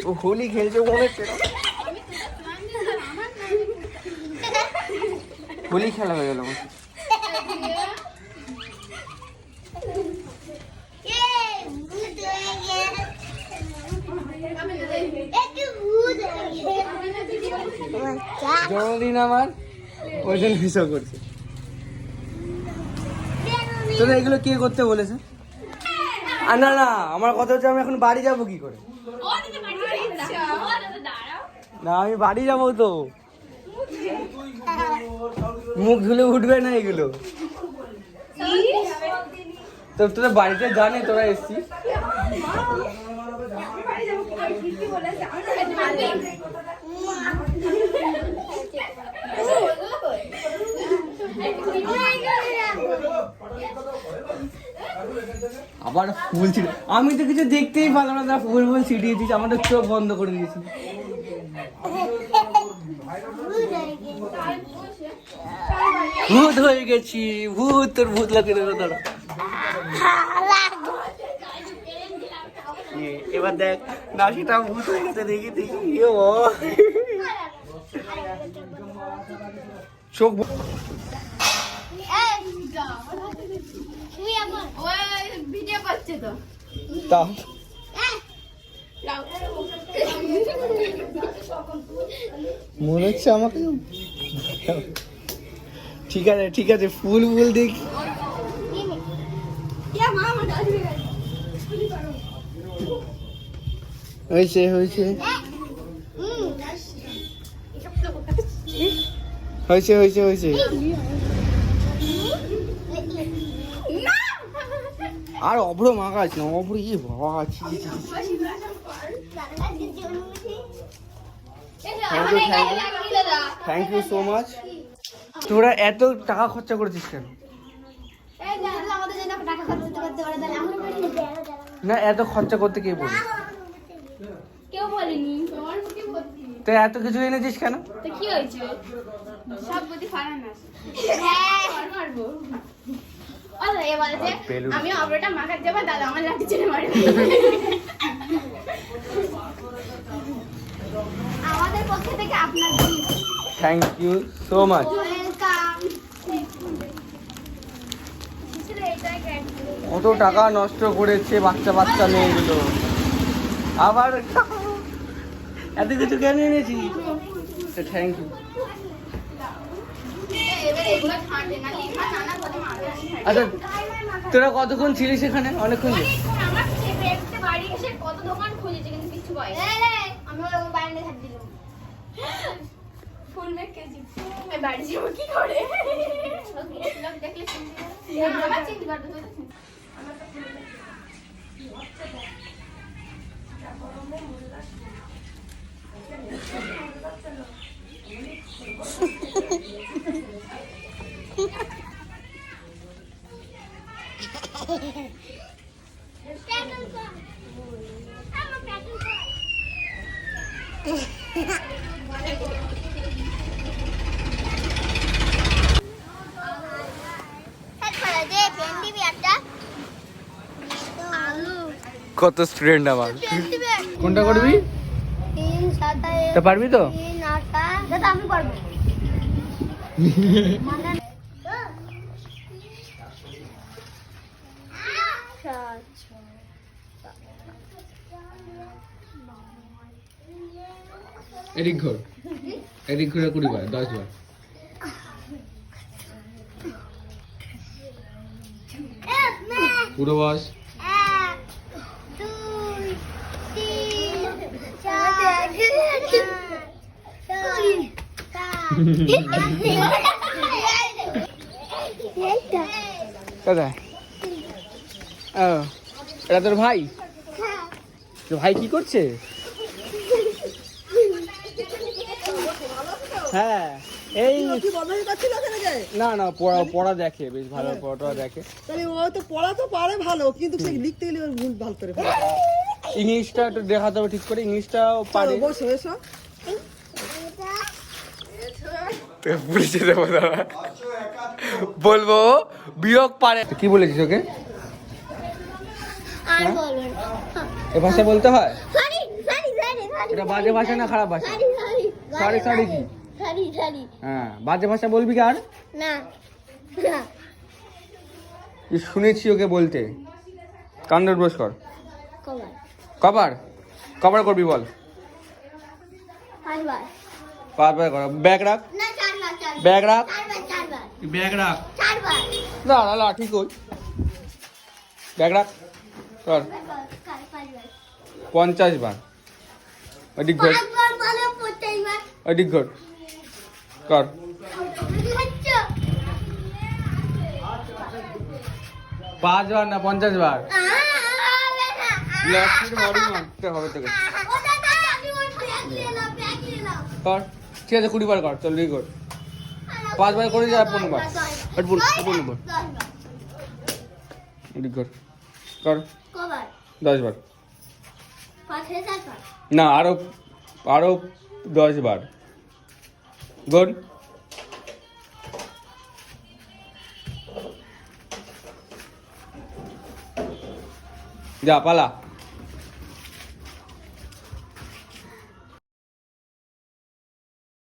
ও হোলি খেলছে মনে হচ্ছে। হোলি খেলা হয়ে গেল। জন্মদিন আমার, ওই জন্য হিসাব করছে। তোরা এগুলো কে করতে বলেছে? আর না না, আমার কথা হচ্ছে আমি এখন বাড়ি যাবো কি করে? না আমি বাড়ি যাবো তো, মুখ ধুলে উঠবে না এগুলো। তো তোরা বাড়িতে জানে তোরা এসছিস? আবার ফুল ছিটিয়ে, আমি তো কিছু দেখতেই পারলাম না। ফুল ফুল ছিটিয়ে দিয়েছি, আমার তো চোখ বন্ধ করে দিয়েছি। ভূত হয়ে গেছি, ভূত। তোর ভূত লাগে না দাঁড়া। এবার দেখ না, সেটা ভূত হয়ে গেছে। দেখি দেখি চোখ তা মনে হচ্ছে আমাকে। ঠিক আছে ঠিক আছে, ফুল ফুল দেখি। হয়েছে হয়েছে হয়েছে হয়েছে হয়েছে। আর অভ্র মাখা আছে না, অভ্র ই বাবা আছে। Thank you so much. তোরা এত টাকা খরচা করেছিস কেন? না এত খরচা করতে কে বলে? কেউ বলেনি। তো এত কিছু এনেছিস কেন? তো কি হয়েছে? সব বুদ্ধি ফারান আছে। হ্যাঁ মারবো। আরে এ বলেছে আমি অবরটা মাখার যাব, দাদা আমার লাঠি ছেড়ে মারবে। আমাদের পক্ষ থেকে আপনার thank you so much. Welcome. কত টাকা নষ্ট করেছে বাচ্চা বাচ্চা মেয়েগুলো। আবার এত কিছু কেন এনেছি? Thank you. আচ্ছা তোরা কতক্ষণ ছিলিস এখানে? অনেকক্ষণ। বাড়ি এসে কত দোকান খুলেছে কিন্তু কিছু পাই আমি বাইরে থাক দিলাম। ফুল মেক কেজি আমি বাড়ি যাব কি করে? লোক দেখলে চিনতে আমার চিনতে পারবে তো। আমার তো ফুল কত স্টুডেন্ট আমার। কোনটা করবি? তা পারবি তো? আমি পারবো। এদিক ঘর, এদিক ঘুরে 20 বার 10 বার। পুরো বস। 1 2 3 4 কোথায়? ও এটা তোর ভাই? তোর ভাই কি করছে? হ্যাঁ এই না না পড়া দেখে, বেশ ভালো পড়া দেখে। তাহলে ও তো পড়া তো পারে ভালো, কিন্তু সে লিখতে গেলে ওর ভুল ভাল করে ফেলে। ইংলিশটা একটু দেখাতে হবে ঠিক করে, ইংলিশটাও পারে। বসো এসো। পুলিশে দেবো দাঁড়া, বলবো বিয়োগ পারে। কি বলেছিস ওকে? আর বলবেন এ ভাষা বলতে হয়? সরি সরি সরি এটা বাজে ভাষা না খারাপ ভাষা? সরি সরি কি? সারি সারি হ্যাঁ, বাজে ভাষা বলবি কি আর? না শুনেছি ওকে বলতে। কান্ডর ব্রশ কর। কবার কবার কবার করবি বল। পাঁচবার পাঁচবার কর। ব্যাগ রাখ, না চারবার ব্যাগ রাখ, চারবার ব্যাগ রাখ। চারবার দাঁড়া লাঠি কই? ব্যাগ রাখ, কর। পাঁচবার 50 বার। ওদিক ঘর, পাঁচবার বলে 50 বার ওদিক ঘর কর। হচ্ছে 5 বার না 50 বার? হবে না লাঠির বাড়ি মারতে হবে তোকে। ওটা তাই আমি ওর ব্যাগ নিয়ে নাও কর, ঠিক আছে 20 বার কর, চল রেডি কর। 5 বার করে যা 15 বার। আর বল, 15 বার। ওদিক ঘর কর। কবার 10 বার। 5000 বার না, আরো 10 বার। গুড। যা পালা।